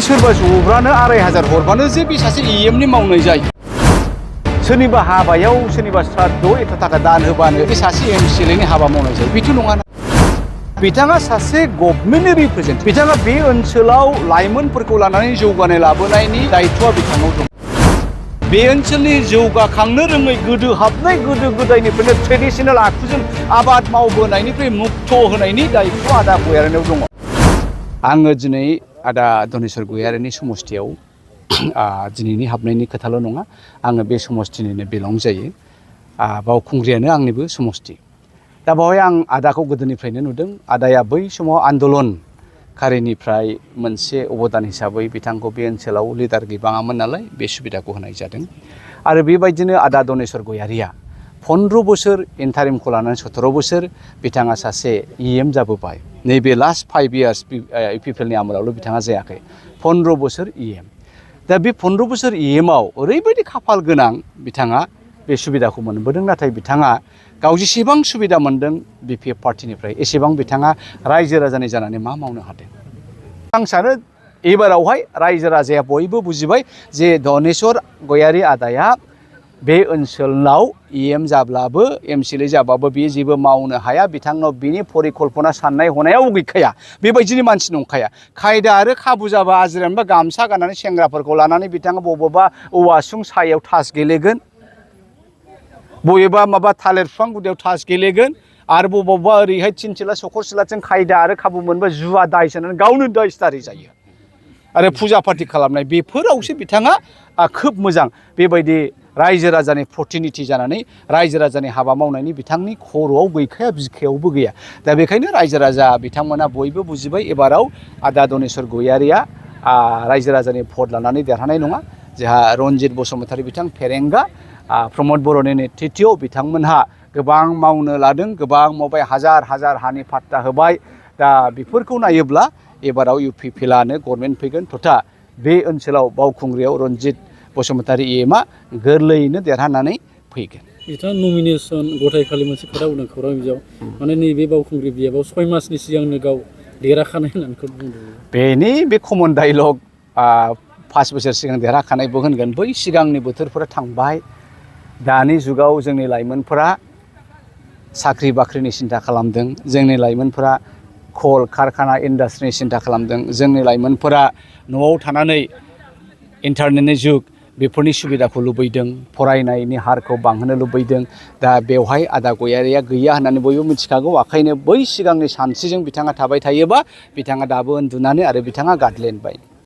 सोरबा जब्रानो 2500 हरबानो जे बे सासे EM नि मावनाय जायो। सोरनिबा हाबायाव सोरनिबा श्राद्ध एथ' थाखा दान होबानो बे सासे MCLA नि हाबा मावनाय जायो। बेथ' नङा ना। बिथाङा सासे गभर्नमेन्टनि रिप्रेजेन्टेटिभ। बिथाङा बे ओनसोलाव लाइमोनफोरखौ लानानै जौगानाय लाबोनायनि दायित्वआ बिथांनाव दं। बे ओनसोलनि जौगाखांनो रोङै गोदो हाबनाय गोदो गोदायनिफ्रायनो ट्रेडिशनेल आखुजों आबाद मावबोनायनिफ्राय मुक्त होनायनि दायित्वआ आदा गयारिनाव दङ। आङो दिनै आदा धनेस्वर गयारिनि समष्टियाव दिनैनि हाबनायनि खोथाल' नङा, आङो बे समष्टिनिनो बिलं जायो। बावखुंग्रियानो आंनिबो समष्टि। दा बेवहाय आं आदाखौ गोदोनिफ्रायनो नुदों। आदाया बै समाव आन्दलनकारिनिफ्राय मोनसे अबदान हिसाबै बिथांखौ बे ओनसोलाव लिडार गैबाङामोन नालाय बे सुबिदाखौ होनाय जादों। आरो बेबायदिनो आदा धनेस्वर गयारिया 15 बोसोर इन्टारिमखौ लानानै 17 बोसोर बिथाङा सासे EM जाबोबाय। नैबे लास्ट 5 इयार्स इपिपिएलनि आमोलावल' बिथाङा जायाखै। 15 बोसोर EM। दा बे 15 बोसोर EMआव ओरैबायदि खाफाल गोनां बिथाङा बे सुबिदाखौ मोनबोदों। नाथाय बिथाङा गाव जेसेबां सुबिदा मोनदों BPF पार्टिनिफ्राय एसेबां बिथाङा रायजो राजानि जानानै मा मावनो हादों। आं सानो एबारावहाय रायजो राजाया बयबो बुजिबाय जे धनेस्वर गयारि आदाया बे ओनसोलाव EM जाब्लाबो MCLA जाबाबो बे जेबो मावनो हाया। बिथांनाव बिनि परिकल्पना साननाय हनायाव गैखाया। बेबायदिनि मानसि नंखाया। खायदा आरो खाबु जाबा आजिरानोबा गामसा गाननानै सेंग्राफोरखौ लानानै बिथाङा बबेबा औवासुं सायाव थास गेलेगोन, बबेबा माबा थालिर बिफां गुदियाव थास गेलेगोन, आरो बबावबा ओरैहाय थिनसिला सखरसिलाजों खायदा आरो खाबु मोनबा जुवा दाय सोनानै गावनो दायस्टारि जायो। आरो फुजा पार्टि खालामनाय बेफोरावसो बिथाङा खोब मोजां। बेबायदि रायजो राजानि प्रतिनिधि जानानै रायजो राजानि हाबा मावनायनि बिथांनि खर'आव गैखाया, बिखायावबो गैया। दा बेखायनो रायजो राजा बिथांमोना बयबो बुजिबाय एबाराव आदा धनेस्वर गयारिया रायजो राजानि भट लानानै देरहानाय नङा। जोंहा रन्जित बसुमतारी बिथां फेरेंगा, प्रमद बर'नि नेतृत्वआव बिथांमोनहा गोबां मावनो लादों, गोबां मावबाय, हाजार हाजार हानि पाट्टा होबाय। दा बेफोरखौ नायोब्ला एबाराव इउपिपिएलआनो गभर्नमेन्ट फैगोन। तथा बे ओनसोलाव बावखुंग्रियाव रन्जित बसुमतारी EMआ गोरलैयैनो देरहानानै फैगोन। बिथाङा नमिनेसन गथायखालि मोनसे खोथा बुंदों खौरां बिजोङाव, माने नैबे बावखुंग्रि बियाबाव 6 मासनि सिगांनो गाव देरहाखानाय होननानै बुंदों। बेनि बे कमन डायलग 5 बोसोर सिगां देरहाखानायबो होनगोन। बै सिगांनि बोथोरफोरा थांबाय। दानि जुगाव जोंनि लाइमोनफोरा साख्रि बाख्रिनि सिन्था खालामदों। जोंनि लाइमोनफोरा कल कारखाना इन्डास्ट्रिनि सिन्था खालामदों। जोंनि लाइमोनफोरा न'आव थानानै इन्टारनेटनि जुग बेफोरनि सुबिदाखौ लुबैदों, फरायनायनि हारखौ बांहोनो लुबैदों। दा बेवहाय आदा गयारिया गैया होननानै बयबो मिथिखागौ। ओंखायनो बै सिगांनि सानस्रिजों बिथाङा थाबाय थायोबा बिथाङा दाबो उन्दुनानै आरो बिथाङा गादलेनबाय।